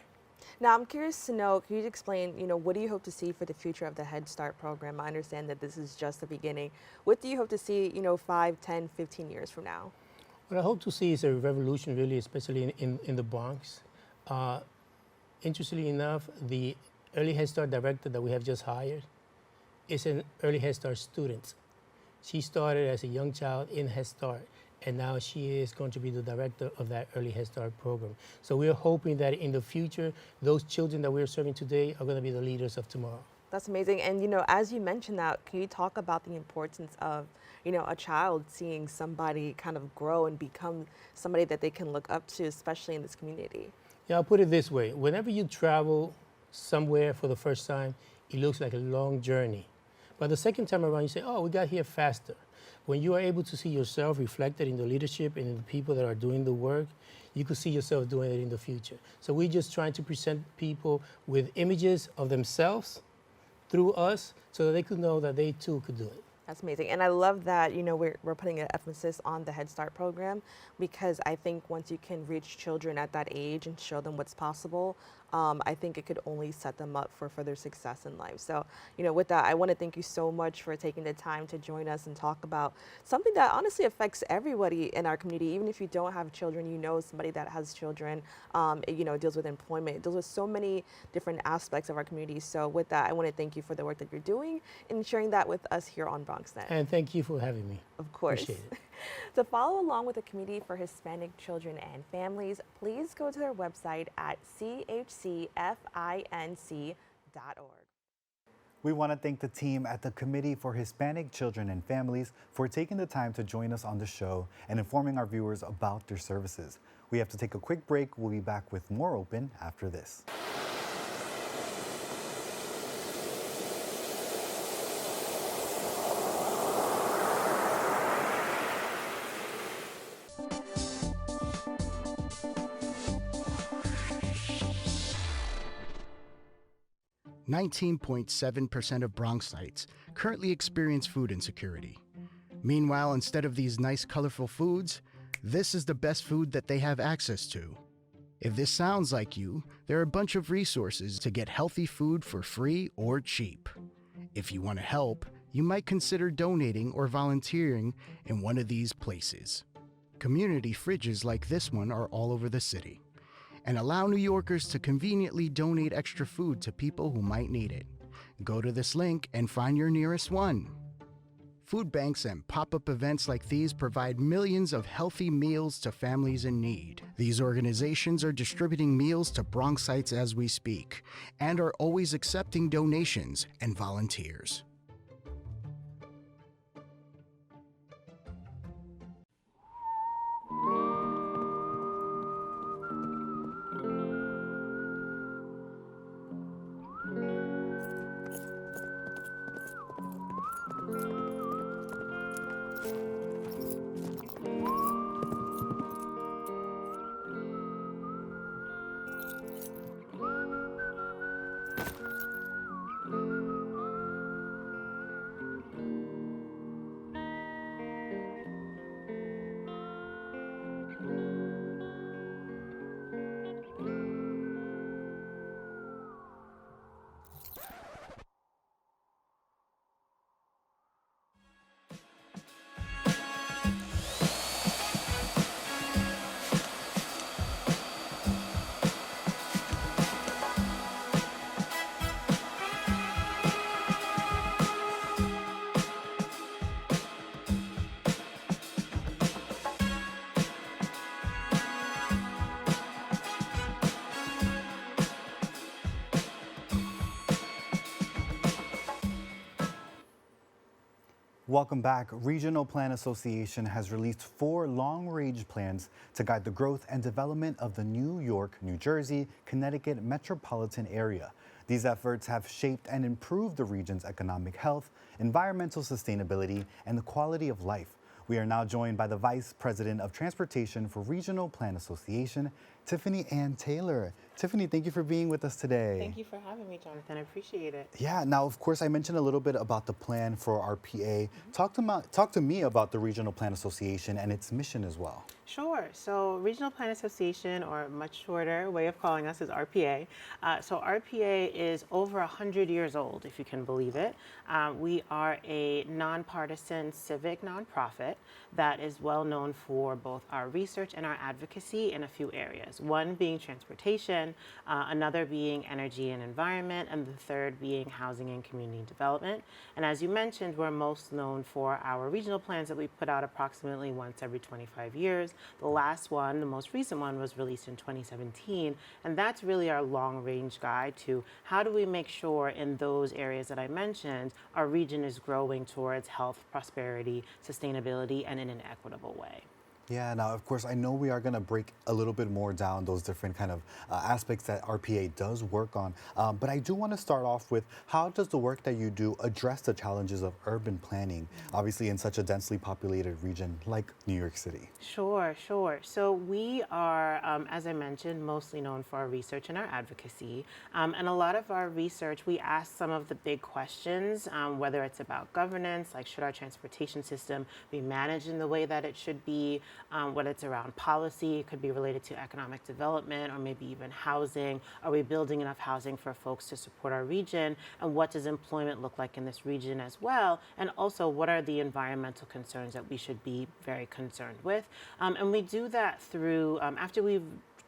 Now, I'm curious to know, can you explain, you know, what do you hope to see for the future of the Head Start program? I understand that this is just the beginning. What do you hope to see, you know, 5, 10, 15 years from now? What I hope to see is a revolution, really, especially in the Bronx. Interestingly enough, the Early Head Start director that we have just hired is an Early Head Start student. She started as a young child in Head Start, and now she is going to be the director of that Early Head Start program. So we are hoping that in the future, those children that we are serving today are going to be the leaders of tomorrow. That's amazing. And, you know, as you mentioned that, can you talk about the importance of, you know, a child seeing somebody kind of grow and become somebody that they can look up to, especially in this community? Yeah, I'll put it this way. Whenever you travel somewhere for the first time, it looks like a long journey. But the second time around, you say, oh, we got here faster. When you are able to see yourself reflected in the leadership and in the people that are doing the work, you could see yourself doing it in the future. So we're just trying to present people with images of themselves through us so that they could know that they too could do it. That's amazing. And I love that, you know, we're putting an emphasis on the Head Start program, because I think once you can reach children at that age and show them what's possible, I think it could only set them up for further success in life. So, you know, with that, I want to thank you so much for taking the time to join us and talk about something that honestly affects everybody in our community. Even if you don't have children, you know somebody that has children. You know, it deals with employment, it deals with so many different aspects of our community. So with that, I want to thank you for the work that you're doing and sharing that with us here on BronxNet. And thank you for having me. Of course. Appreciate it. To follow along with the Committee for Hispanic Children and Families, please go to their website at chcfinc.org. We want to thank the team at the Committee for Hispanic Children and Families for taking the time to join us on the show and informing our viewers about their services. We have to take a quick break. We'll be back with more Open after this. .7% of Bronxites currently experience food insecurity. Meanwhile, instead of these nice, colorful foods, this is the best food that they have access to. If this sounds like you, there are a bunch of resources to get healthy food for free or cheap. If you want to help, you might consider donating or volunteering in one of these places. Community fridges like this one are all over the city, and allow New Yorkers to conveniently donate extra food to people who might need it. Go to this link and find your nearest one. Food banks and pop-up events like these provide millions of healthy meals to families in need. These organizations are distributing meals to Bronxites as we speak, and are always accepting donations and volunteers. Welcome back. Regional Plan Association has released 4 long-range plans to guide the growth and development of the New York, New Jersey, Connecticut metropolitan area. These efforts have shaped and improved the region's economic health, environmental sustainability, and the quality of life. We are now joined by the Vice President of Transportation for Regional Plan Association, Tiffany-Ann Taylor. Tiffany, thank you for being with us today. Thank you for having me, Jonathan. I appreciate it. Yeah, now, of course, I mentioned a little bit about the plan for RPA. Talk to me about the Regional Plan Association and its mission as well. Sure. So Regional Plan Association, or a much shorter way of calling us, is RPA. So RPA is over 100 years old, if you can believe it. We are a nonpartisan civic nonprofit that is well known for both our research and our advocacy in a few areas. One being transportation, another being energy and environment, and the third being housing and community development. And as you mentioned, we're most known for our regional plans that we put out approximately once every 25 years. The last one, the most recent one, was released in 2017, and that's really our long-range guide to how do we make sure in those areas that I mentioned, our region is growing towards health, prosperity, sustainability, and in an equitable way. Yeah, now, of course, I know we are going to break a little bit more down those different kind of aspects that RPA does work on. But I do want to start off with, how does the work that you do address the challenges of urban planning, obviously in such a densely populated region like New York City? Sure. So we are, as I mentioned, mostly known for our research and our advocacy. And a lot of our research, we ask some of the big questions, whether it's about governance, like should our transportation system be managed in the way that it should be, whether it's around policy, it could be related to economic development or maybe even housing. Are we building enough housing for folks to support our region? And what does employment look like in this region as well? And also, what are the environmental concerns that we should be very concerned with? And we do that through, after we've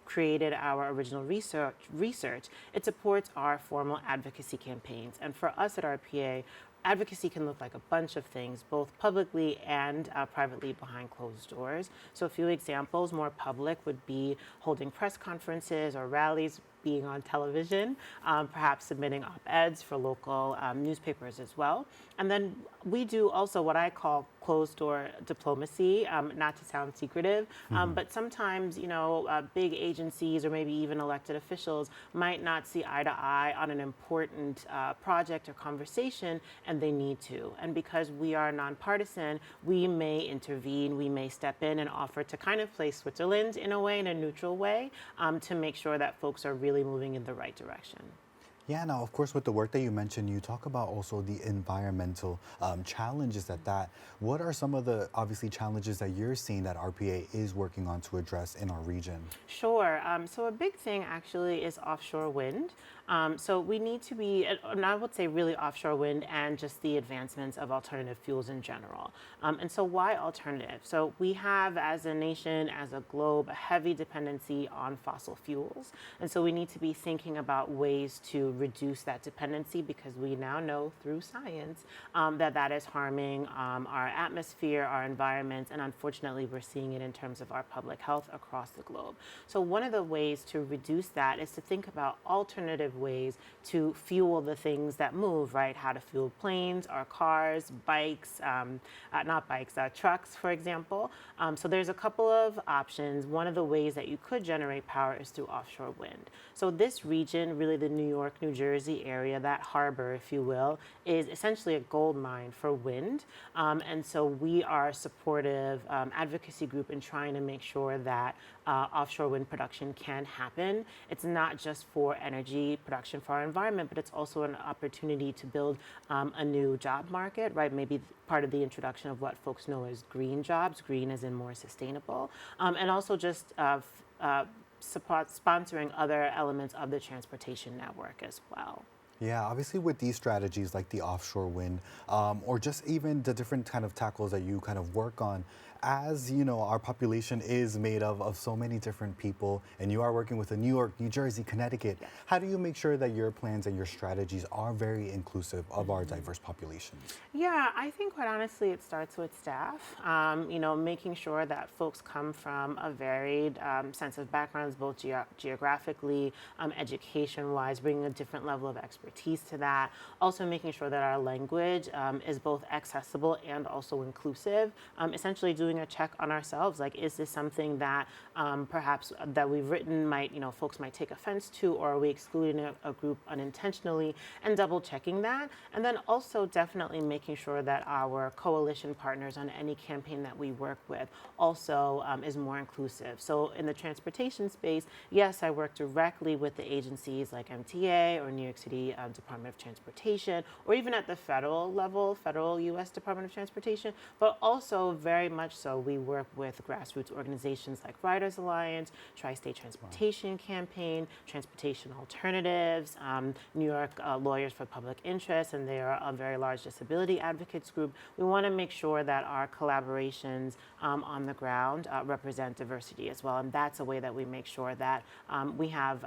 created our original research, it supports our formal advocacy campaigns. And for us at RPA, advocacy can look like a bunch of things, both publicly and privately behind closed doors. So a few examples, more public, would be holding press conferences or rallies, being on television, perhaps submitting op-eds for local newspapers as well. And then we do also what I call closed door diplomacy, not to sound secretive, but sometimes, big agencies or maybe even elected officials might not see eye to eye on an important project or conversation, and they need to. And because we are nonpartisan, we may intervene, we may step in and offer to kind of play Switzerland in a way, in a neutral way, to make sure that folks are really moving in the right direction. Yeah, now, of course, with the work that you mentioned, you talk about also the environmental challenges at that. What are some of the, obviously, challenges that you're seeing that RPA is working on to address in our region? Sure. So a big thing actually is offshore wind. So we need to be, and I would say really offshore wind and just the advancements of alternative fuels in general. And so why alternative? So we have, as a nation, as a globe, a heavy dependency on fossil fuels. And so we need to be thinking about ways to reduce that dependency, because we now know through science that is harming our atmosphere, our environments, and unfortunately we're seeing it in terms of our public health across the globe. So one of the ways to reduce that is to think about alternative ways to fuel the things that move, right? How to fuel planes, our cars, bikes, trucks, for example. So there's a couple of options. One of the ways that you could generate power is through offshore wind. So this region, really the New York, New Jersey area, that harbor, if you will, is essentially a gold mine for wind. And so we are a supportive advocacy group in trying to make sure that offshore wind production can happen. It's not just for energy production for our environment, but it's also an opportunity to build a new job market, right? Maybe part of the introduction of what folks know as green jobs, green as in more sustainable, and also just sponsoring other elements of the transportation network as well. Yeah, obviously with these strategies like the offshore wind, or just even the different kind of tackles that you kind of work on as you know, our population is made of so many different people, and you are working with New York, New Jersey, Connecticut. Yes. How do you make sure that your plans and your strategies are very inclusive of our diverse populations? Yeah, I think quite honestly, it starts with staff. Making sure that folks come from a varied sense of backgrounds, both geographically, education-wise, bringing a different level of expertise to that. Also making sure that our language is both accessible and also inclusive. Essentially doing a check on ourselves, like, is this something that perhaps that we've written folks might take offense to, or are we excluding a group unintentionally, and double checking that. And then also definitely making sure that our coalition partners on any campaign that we work with also is more inclusive. So in the transportation space, yes, I work directly with the agencies like MTA or New York City Department of Transportation, or even at the federal level, federal U.S. Department of Transportation, but also very much so we work with grassroots organizations like Riders Alliance, Tri-State Transportation Campaign, Transportation Alternatives, New York Lawyers for Public Interest, and they are a very large disability advocates group. We want to make sure that our collaborations on the ground represent diversity as well, and that's a way that we make sure that we have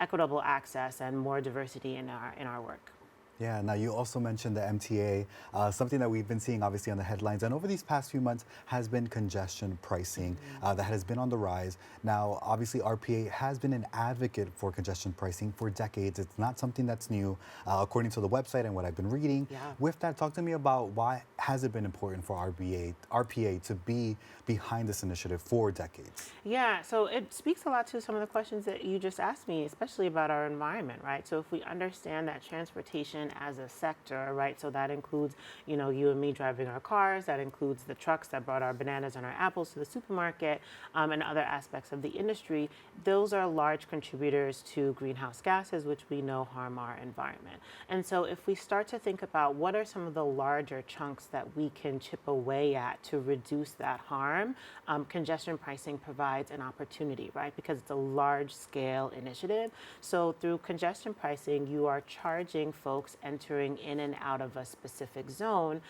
equitable access and more diversity in our work. Yeah, now you also mentioned the MTA. Something that we've been seeing obviously on the headlines and over these past few months has been congestion pricing that has been on the rise. Now, obviously RPA has been an advocate for congestion pricing for decades. It's not something that's new, according to the website and what I've been reading. Yeah. With that, talk to me about why has it been important for RPA to be behind this initiative for decades? Yeah, so it speaks a lot to some of the questions that you just asked me, especially about our environment, right? So if we understand that transportation as a sector, right, so that includes, you and me driving our cars, that includes the trucks that brought our bananas and our apples to the supermarket, and other aspects of the industry, those are large contributors to greenhouse gases, which we know harm our environment. And so if we start to think about what are some of the larger chunks that we can chip away at to reduce that harm, congestion pricing provides an opportunity, right? Because it's a large-scale initiative. So through congestion pricing, you are charging folks entering in and out of a specific zone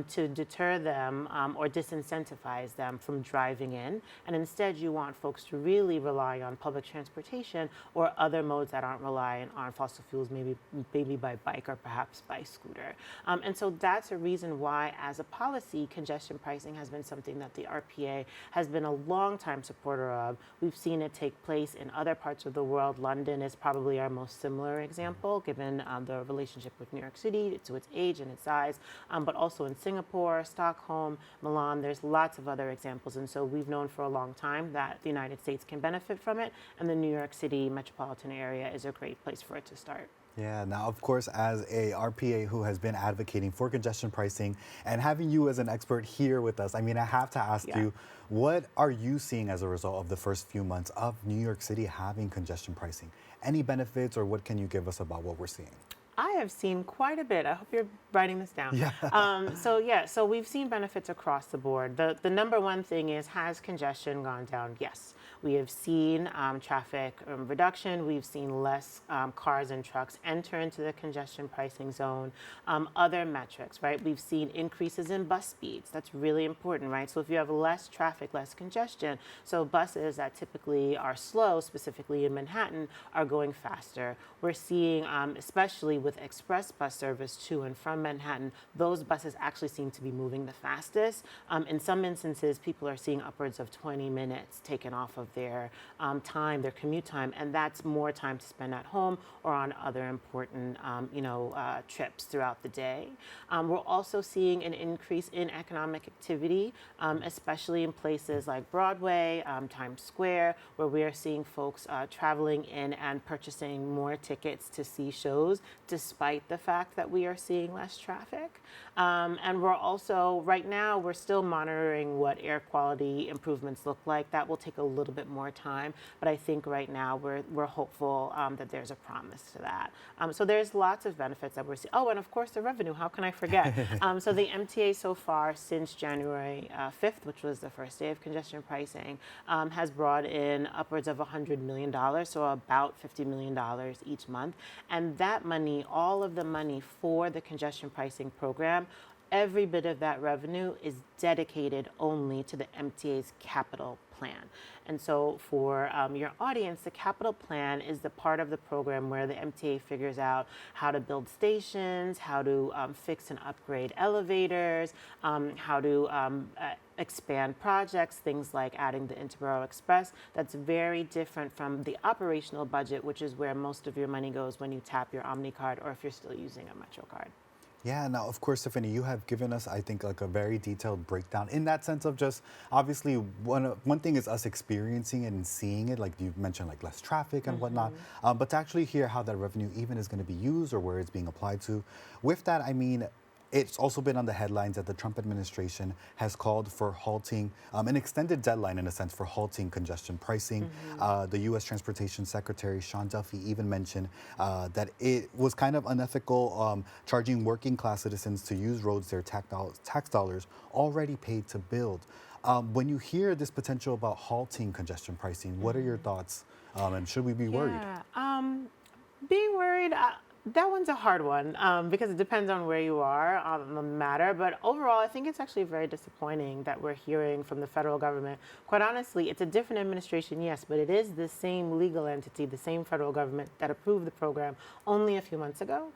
to deter them or disincentivize them from driving in. And instead, you want folks to really rely on public transportation or other modes that aren't reliant on fossil fuels, maybe by bike or perhaps by scooter. And so that's a reason why, as a policy, congestion pricing has been something that the RPA has been a long-time supporter of. We've seen it take place in other parts of the world. London is probably our most similar example, given the relationship with New York City, to its age and its size, but also in Singapore, Stockholm, Milan. There's lots of other examples. And so we've known for a long time that the United States can benefit from it, and the New York City metropolitan area is a great place for it to start. Yeah, now, of course, as a RPA who has been advocating for congestion pricing and having you as an expert here with us, I mean, I have to ask you, what are you seeing as a result of the first few months of New York City having congestion pricing? Any benefits, or what can you give us about what we're seeing? I have seen quite a bit. I hope you're writing this down. Yeah. So we've seen benefits across the board. The number one thing is, has congestion gone down? Yes. We have seen traffic reduction. We've seen less cars and trucks enter into the congestion pricing zone. Other metrics, right? We've seen increases in bus speeds. That's really important, right? So if you have less traffic, less congestion, so buses that typically are slow, specifically in Manhattan, are going faster. We're seeing, especially with express bus service to and from Manhattan, those buses actually seem to be moving the fastest. In some instances, people are seeing upwards of 20 minutes taken off of their time, their commute time, and that's more time to spend at home or on other important, trips throughout the day. We're also seeing an increase in economic activity, especially in places like Broadway, Times Square, where we are seeing folks traveling in and purchasing more tickets to see shows, despite the fact that we are seeing less traffic. And we're also, right now, we're still monitoring what air quality improvements look like. That will take a little bit more time, but I think right now we're hopeful that there's a promise to that. So there's lots of benefits that we're seeing. Oh, and of course the revenue, how can I forget? So the MTA so far, since January 5th, which was the first day of congestion pricing, has brought in upwards of $100 million, so about $50 million each month. And that money, all of the money for the congestion pricing program, every bit of that revenue is dedicated only to the MTA's capital plan. And so for your audience, the capital plan is the part of the program where the MTA figures out how to build stations, how to fix and upgrade elevators, how to expand projects, things like adding the Interborough Express. That's very different from the operational budget, which is where most of your money goes when you tap your OmniCard or if you're still using a MetroCard. Yeah, now of course, Tiffany, you have given us, I think, like a very detailed breakdown in that sense of just obviously one thing is us experiencing it and seeing it, like you mentioned, like less traffic and whatnot, but to actually hear how that revenue even is going to be used or where it's being applied to. With that, I mean, it's also been on the headlines that the Trump administration has called for halting, an extended deadline in a sense for halting congestion pricing. The U.S. Transportation Secretary Sean Duffy even mentioned that it was kind of unethical charging working class citizens to use roads their tax dollars already paid to build. When you hear this potential about halting congestion pricing, what are your thoughts and should we be worried? Being worried, that one's a hard one because it depends on where you are on the matter. But overall, I think it's actually very disappointing that we're hearing from the federal government. Quite honestly, it's a different administration, yes, but it is the same legal entity, the same federal government that approved the program only a few months ago.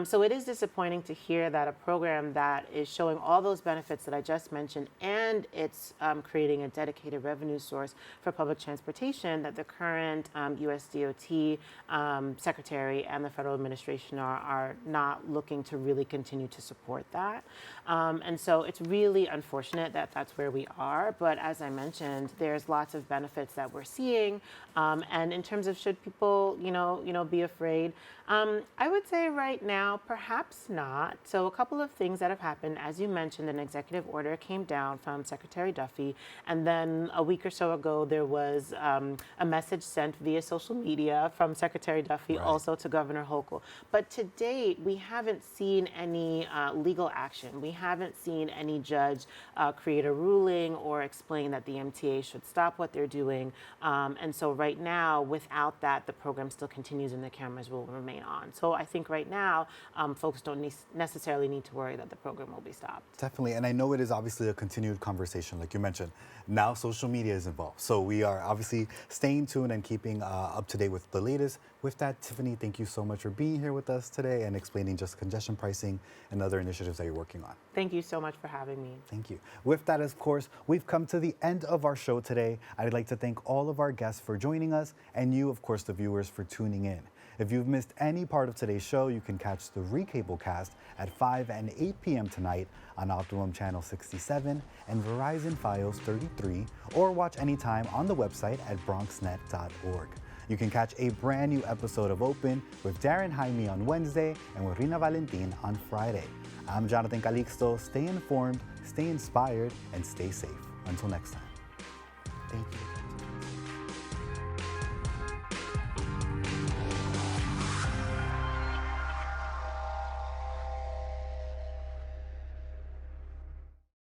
So it is disappointing to hear that a program that is showing all those benefits that I just mentioned and it's creating a dedicated revenue source for public transportation, that the current US DOT secretary and the federal administration are not looking to really continue to support that. And so it's really unfortunate that that's where we are. But as I mentioned, there's lots of benefits that we're seeing. And in terms of should people, be afraid, I would say right now, perhaps not. So a couple of things that have happened. As you mentioned, an executive order came down from Secretary Duffy. And then a week or so ago, there was a message sent via social media from Secretary Duffy also to Governor Hochul. But to date, we haven't seen any legal action. We haven't seen any judge create a ruling or explain that the MTA should stop what they're doing. And so right now, without that, the program still continues and the cameras will remain on. So I think right now, folks don't necessarily need to worry that the program will be stopped. Definitely, and I know it is obviously a continued conversation, like you mentioned. Now social media is involved, so we are obviously staying tuned and keeping up to date with the latest. With that, Tiffany, thank you so much for being here with us today and explaining just congestion pricing and other initiatives that you're working on. Thank you so much for having me. Thank you. With that, of course, we've come to the end of our show today. I'd like to thank all of our guests for joining us and you, of course, the viewers, for tuning in. If you've missed any part of today's show, you can catch the Recablecast at 5 and 8 p.m. tonight on Optimum Channel 67 and Verizon Fios 33, or watch anytime on the website at BronxNet.org. You can catch a brand new episode of Open with Darren Jaime on Wednesday and with Rina Valentin on Friday. I'm Jonathan Calixto. Stay informed, stay inspired, and stay safe. Until next time. Thank you.